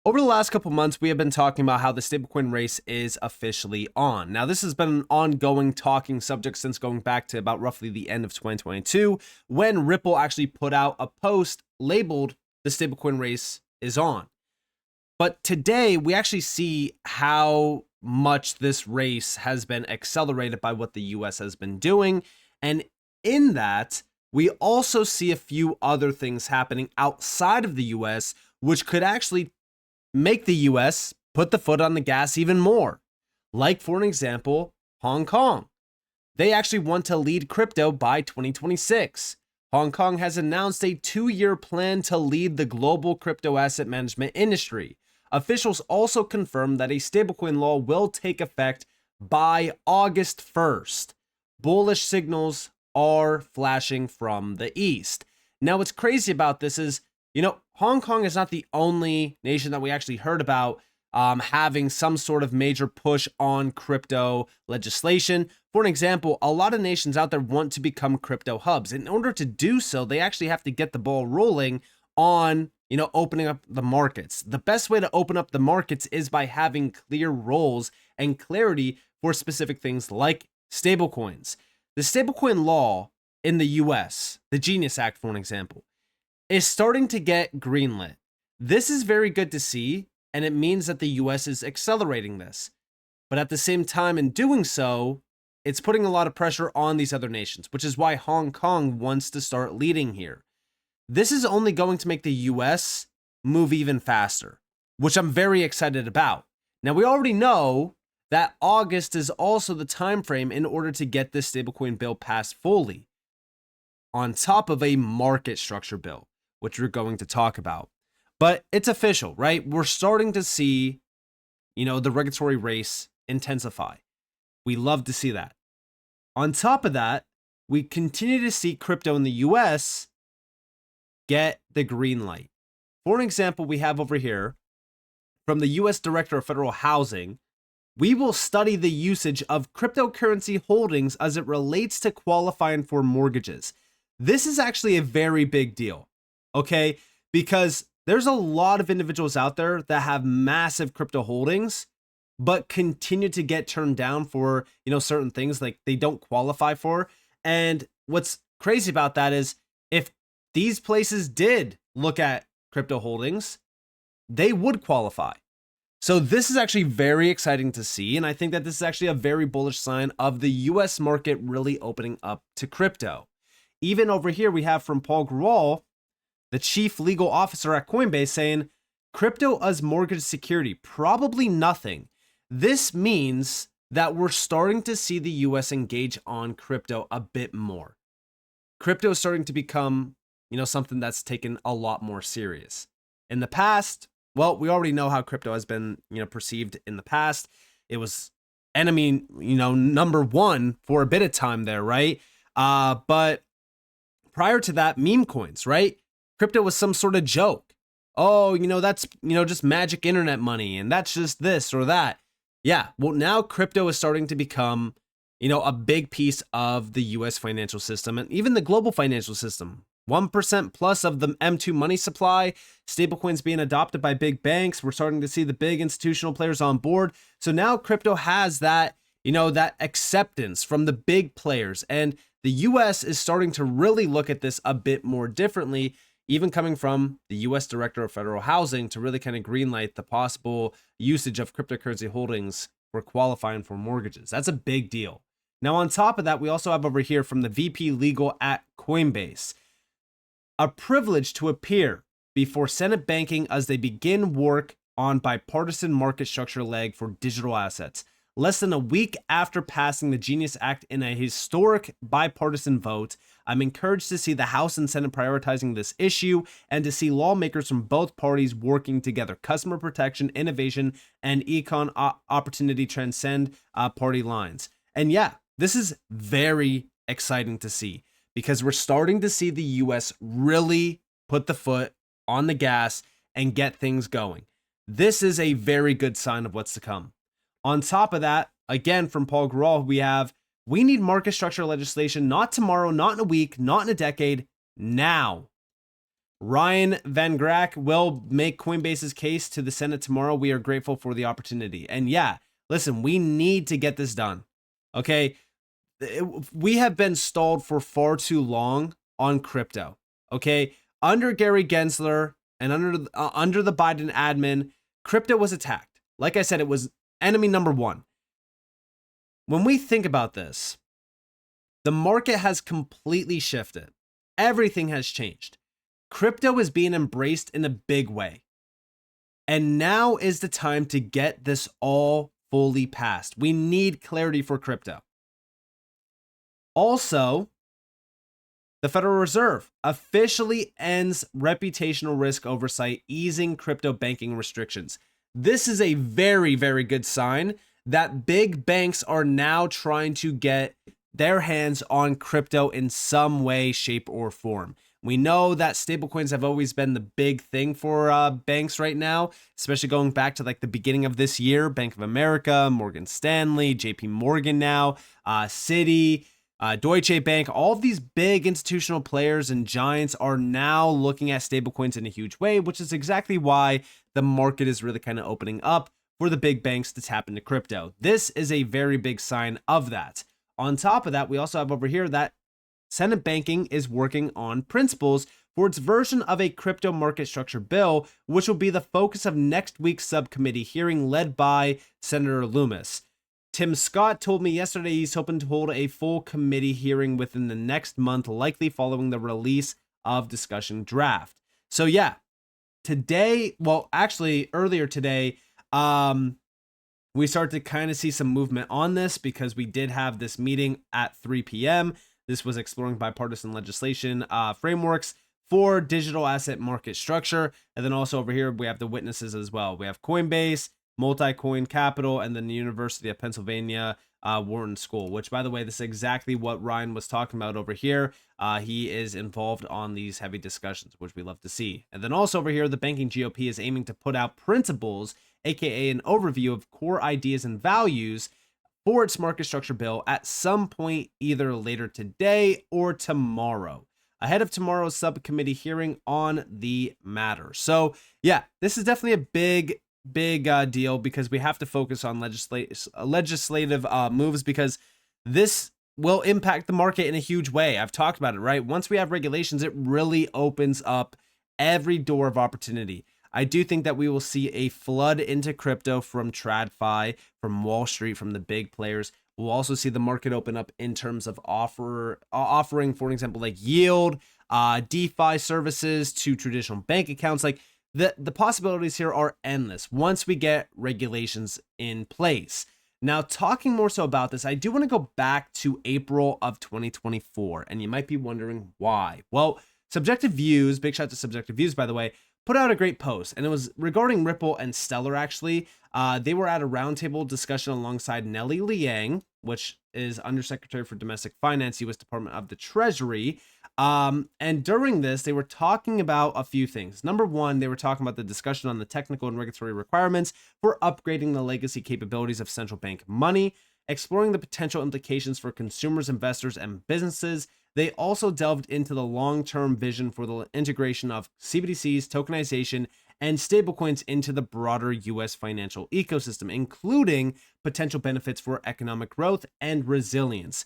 Over the last couple months, we have been talking about how the stablecoin race is officially on. Now, this has been an ongoing talking subject since going back to about roughly the end of 2022, when Ripple actually put out a post labeled "The stablecoin race is on." But today, we actually see how much this race has been accelerated by what the US has been doing. And in that, we also see a few other things happening outside of the US, which could actually make the US put the foot on the gas even more. Like, for an example, Hong Kong. They actually want to lead crypto by 2026. Hong Kong has announced a 2-year plan to lead the global crypto asset management industry. Officials also confirmed that a stablecoin law will take effect by August 1st. Bullish signals are flashing from the east. Now, what's crazy about this is, Hong Kong is not the only nation that we actually heard about having some sort of major push on crypto legislation. For an example, a lot of nations out there want to become crypto hubs. In order to do so, they actually have to get the ball rolling on, opening up the markets. The best way to open up the markets is by having clear roles and clarity for specific things like stablecoins. The stablecoin law in the US, the Genius Act, for an example, is starting to get greenlit. This is very good to see, and it means that the US is accelerating this. But at the same time, in doing so, it's putting a lot of pressure on these other nations, which is why Hong Kong wants to start leading here. This is only going to make the US move even faster, which I'm very excited about. Now, we already know that August is also the time frame in order to get this stablecoin bill passed fully, on top of a market structure bill, which we're going to talk about. But it's official, right? We're starting to see, the regulatory race intensify. We love to see that. On top of that, we continue to see crypto in the US get the green light. For an example, we have over here from the US Director of Federal Housing, "We will study the usage of cryptocurrency holdings as it relates to qualifying for mortgages." This is actually a very big deal, okay? Because there's a lot of individuals out there that have massive crypto holdings, but continue to get turned down for, certain things like they don't qualify for. And what's crazy about that is if these places did look at crypto holdings, they would qualify. So this is actually very exciting to see. And I think that this is actually a very bullish sign of the US market really opening up to crypto. Even over here, we have from Paul Grewal, the chief legal officer at Coinbase, saying, "Crypto as mortgage security, probably nothing." This means that we're starting to see the US engage on crypto a bit more. Crypto is starting to become, something that's taken a lot more serious. In the past, well, we already know how crypto has been, perceived in the past. It was enemy, number one for a bit of time there, right? But prior to that, meme coins, right? Crypto was some sort of joke. Oh, that's, just magic internet money, and that's just this or that. Yeah, well, now crypto is starting to become, a big piece of the US financial system and even the global financial system. 1% plus of the M2 money supply, stablecoins being adopted by big banks. We're starting to see the big institutional players on board. So now crypto has that, that acceptance from the big players. And the US is starting to really look at this a bit more differently, even coming from the US Director of Federal Housing to really kind of greenlight the possible usage of cryptocurrency holdings for qualifying for mortgages. That's a big deal. Now, on top of that, we also have over here from the VP Legal at Coinbase, "A privilege to appear before Senate banking as they begin work on bipartisan market structure leg for digital assets. Less than a week after passing the Genius Act in a historic bipartisan vote, I'm encouraged to see the House and Senate prioritizing this issue and to see lawmakers from both parties working together. Customer protection, innovation, and econ opportunity transcend party lines." And yeah, this is very exciting to see, because we're starting to see the US really put the foot on the gas and get things going. This is a very good sign of what's to come. On top of that, again, from Paul Grewal, we need market structure legislation, not tomorrow, not in a week, not in a decade, now. Ryan Van Grack will make Coinbase's case to the Senate tomorrow. We are grateful for the opportunity. And yeah, listen, we need to get this done. Okay. We have been stalled for far too long on crypto. Okay. Under Gary Gensler and under the Biden admin, crypto was attacked. Like I said, it was enemy number one. When we think about this, the market has completely shifted. Everything has changed. Crypto is being embraced in a big way. And now is the time to get this all fully passed. We need clarity for crypto. Also, the Federal Reserve officially ends reputational risk oversight, easing crypto banking restrictions. This is a very, very good sign that big banks are now trying to get their hands on crypto in some way, shape, or form. We know that stablecoins have always been the big thing for banks right now, especially going back to like the beginning of this year. Bank of America, Morgan Stanley, JP Morgan now, Citi, Deutsche Bank, all of these big institutional players and giants are now looking at stablecoins in a huge way, which is exactly why the market is really kind of opening up for the big banks to tap into crypto. This is a very big sign of that. On top of that, we also have over here that Senate banking is working on principles for its version of a crypto market structure bill, which will be the focus of next week's subcommittee hearing led by Senator Loomis. Tim Scott told me yesterday he's hoping to hold a full committee hearing within the next month, likely following the release of discussion draft. So yeah, today, well, actually earlier today, we start to kind of see some movement on this because we did have this meeting at 3 p.m. This was exploring bipartisan legislation frameworks for digital asset market structure. And then also over here, we have the witnesses as well. We have Coinbase, Multicoin Capital, and then the University of Pennsylvania Wharton School, which, by the way, this is exactly what Ryan was talking about over here. He is involved on these heavy discussions, which we love to see. And then also over here, the banking GOP is aiming to put out principles, aka an overview of core ideas and values for its market structure bill at some point either later today or tomorrow, ahead of tomorrow's subcommittee hearing on the matter. So yeah, this is definitely a big deal because we have to focus on legislative moves because this will impact the market in a huge way. I've talked about it, right? Once we have regulations, it really opens up every door of opportunity. I do think that we will see a flood into crypto from TradFi, from Wall Street, from the big players. We'll also see the market open up in terms of offering, for example, like yield, DeFi services to traditional bank accounts. Like the possibilities here are endless once we get regulations in place. Now, talking more so about this, I do want to go back to April of 2024, and you might be wondering why. Well, Subjective Views, big shout out to Subjective Views, by the way, put out a great post, and it was regarding Ripple and Stellar, actually. They were at a roundtable discussion alongside Nellie Liang, which is Undersecretary for Domestic Finance, U.S. Department of the Treasury. And during this, they were talking about a few things. Number one, they were talking about the discussion on the technical and regulatory requirements for upgrading the legacy capabilities of central bank money, exploring the potential implications for consumers, investors, and businesses. They also delved into the long-term vision for the integration of CBDCs, tokenization, and stablecoins into the broader U.S. financial ecosystem, including potential benefits for economic growth and resilience.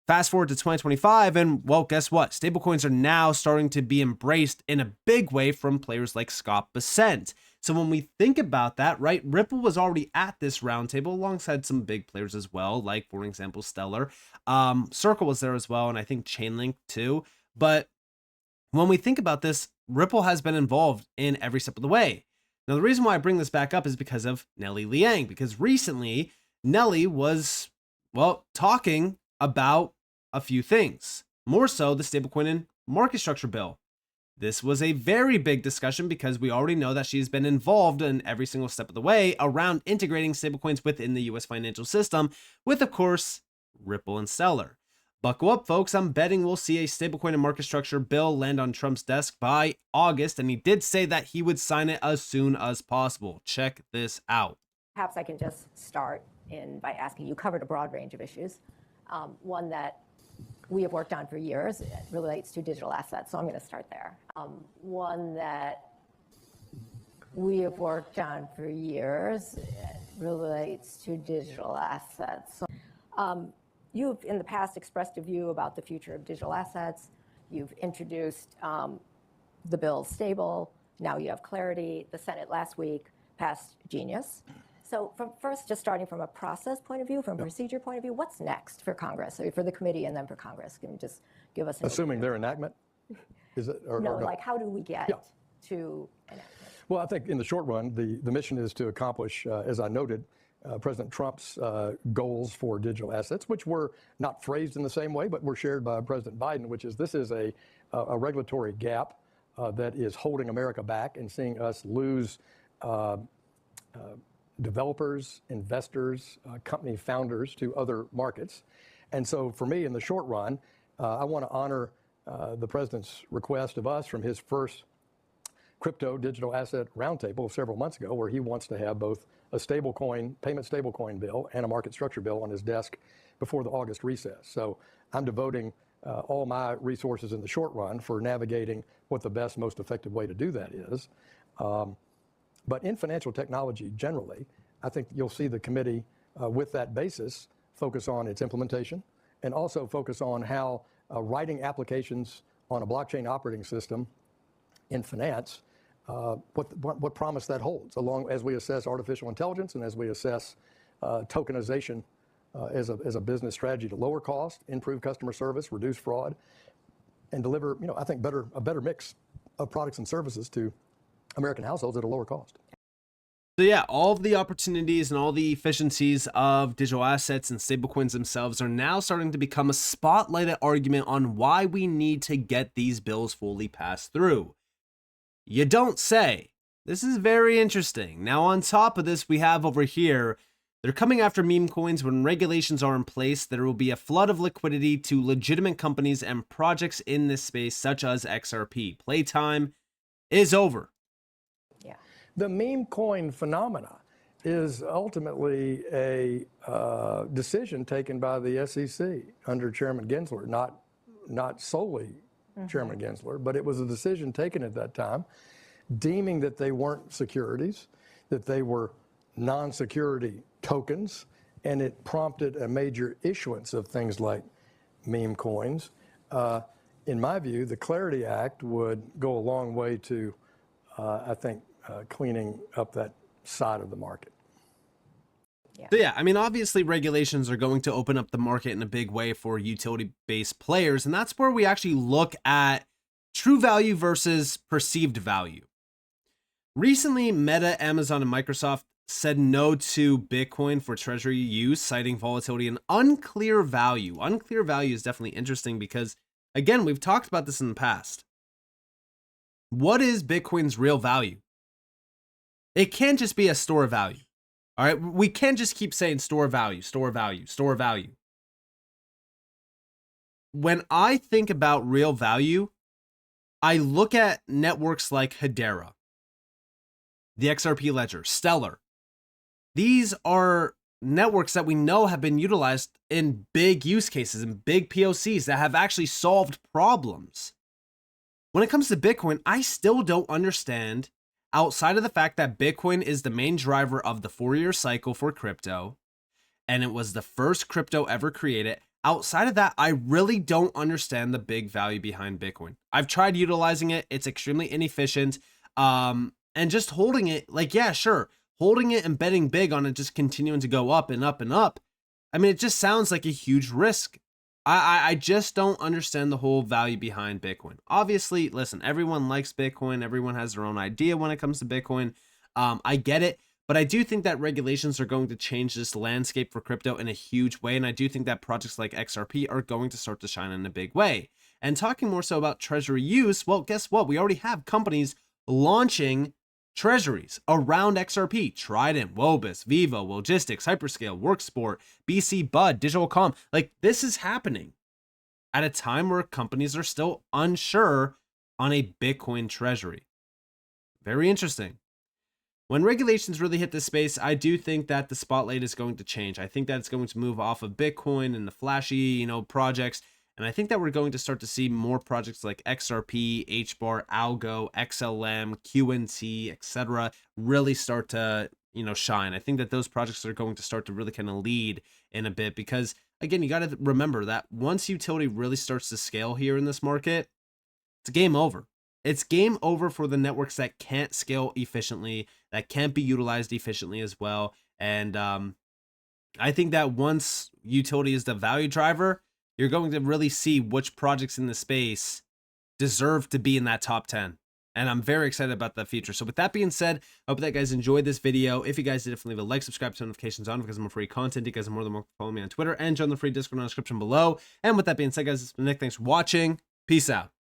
Fast forward to 2025, and well, guess what? Stablecoins are now starting to be embraced in a big way from players like Scott Bessent. So when we think about that, right, Ripple was already at this roundtable alongside some big players as well, like, for example, Stellar. Circle was there as well, and I think Chainlink too. But when we think about this, Ripple has been involved in every step of the way. Now, the reason why I bring this back up is because of Nellie Liang, because recently Nellie was, well, talking about a few things, more so the stablecoin and market structure bill. This was a very big discussion because we already know that she's been involved in every single step of the way around integrating stablecoins within the US financial system with, of course, Ripple and Stellar. Buckle up, folks. I'm betting we'll see a stablecoin and market structure bill land on Trump's desk by August, and he did say that he would sign it as soon as possible. Check this out. Perhaps I can just start by asking, you covered a broad range of issues. One that we have worked on for years. It relates to digital assets, so I'm going to start there. One that we have worked on for years relates to digital assets. You've in the past expressed a view about the future of digital assets. You've introduced the bill stable. Now you have clarity. The Senate last week passed Genius. So just starting from a process point of view, from a procedure point of view, what's next for Congress, for the committee and then for Congress? Can you just give us an Assuming their enactment? Is it, or no, like how do we get to enactment? Well, I think in the short run, the mission is to accomplish, as I noted, President Trump's goals for digital assets, which were not phrased in the same way, but were shared by President Biden, which is this is a regulatory gap that is holding America back and seeing us lose developers, investors, company founders to other markets. And so for me, in the short run, I want to honor the president's request of us from his first crypto digital asset roundtable several months ago, where he wants to have both a stablecoin, payment stablecoin bill and a market structure bill on his desk before the August recess. So I'm devoting all my resources in the short run for navigating what the best, most effective way to do that is. But in financial technology generally, I think you'll see the committee with that basis focus on its implementation and also focus on how writing applications on a blockchain operating system in finance, what promise that holds, along as we assess artificial intelligence and as we assess tokenization as a business strategy to lower cost, improve customer service, reduce fraud, and deliver, I think a better mix of products and services to American households at a lower cost. So yeah, all of the opportunities and all the efficiencies of digital assets and stablecoins themselves are now starting to become a spotlighted argument on why we need to get these bills fully passed through. You don't say. This is very interesting. Now on top of this, we have over here, they're coming after meme coins. When regulations are in place, there will be a flood of liquidity to legitimate companies and projects in this space, such as XRP. Playtime is over. The meme coin phenomena is ultimately a decision taken by the SEC under Chairman Gensler, not solely Chairman Gensler, but it was a decision taken at that time, deeming that they weren't securities, that they were non-security tokens, and it prompted a major issuance of things like meme coins. In my view, the Clarity Act would go a long way to, I think, cleaning up that side of the market. So yeah, I mean, obviously regulations are going to open up the market in a big way for utility-based players, and that's where we actually look at true value versus perceived value. Recently, Meta, Amazon, and Microsoft said no to Bitcoin for Treasury use, citing volatility and unclear value. Unclear value is definitely interesting because, again, we've talked about this in the past. What is Bitcoin's real value? It can't just be a store of value. All right, we can't just keep saying store value, store value, store value. When I think about real value, I look at networks like Hedera, the XRP ledger, Stellar. These are networks that we know have been utilized in big use cases and big POCs that have actually solved problems. When it comes to Bitcoin, I still don't understand, outside of the fact that Bitcoin is the main driver of the 4-year cycle for crypto, and it was the first crypto ever created. Outside of that, I really don't understand the big value behind Bitcoin. I've tried utilizing it. It's extremely inefficient. And just holding it, like, yeah, sure. Holding it and betting big on it, just continuing to go up and up and up. I mean, it just sounds like a huge risk. I just don't understand the whole value behind Bitcoin. Obviously, listen, everyone likes Bitcoin. Everyone has their own idea when it comes to Bitcoin. I get it. But I do think that regulations are going to change this landscape for crypto in a huge way. And I do think that projects like XRP are going to start to shine in a big way. And talking more so about Treasury use, well, guess what? We already have companies launching treasuries around XRP. Trident, Wobus, Vivo, Logistics, Hyperscale, Worksport, BC Bud, Digital Com. Like, this is happening at a time where companies are still unsure on a Bitcoin treasury. Very interesting. When regulations really hit this space, I do think that the spotlight is going to change. I think that it's going to move off of Bitcoin and the flashy, projects, And I think that we're going to start to see more projects like XRP, HBAR, Algo, XLM, QNT, etc. really start to, shine. I think that those projects are going to start to really kind of lead in a bit because, again, you got to remember that once utility really starts to scale here in this market, it's game over. It's game over for the networks that can't scale efficiently, that can't be utilized efficiently as well. And I think that once utility is the value driver, you're going to really see which projects in the space deserve to be in that top 10. And I'm very excited about the future. So with that being said, I hope that you guys enjoyed this video. If you guys did, definitely leave a like, subscribe, turn notifications on because I'm free content. You guys are more than welcome to follow me on Twitter and join the free Discord in the description below. And with that being said, guys, it's been Nick. Thanks for watching. Peace out.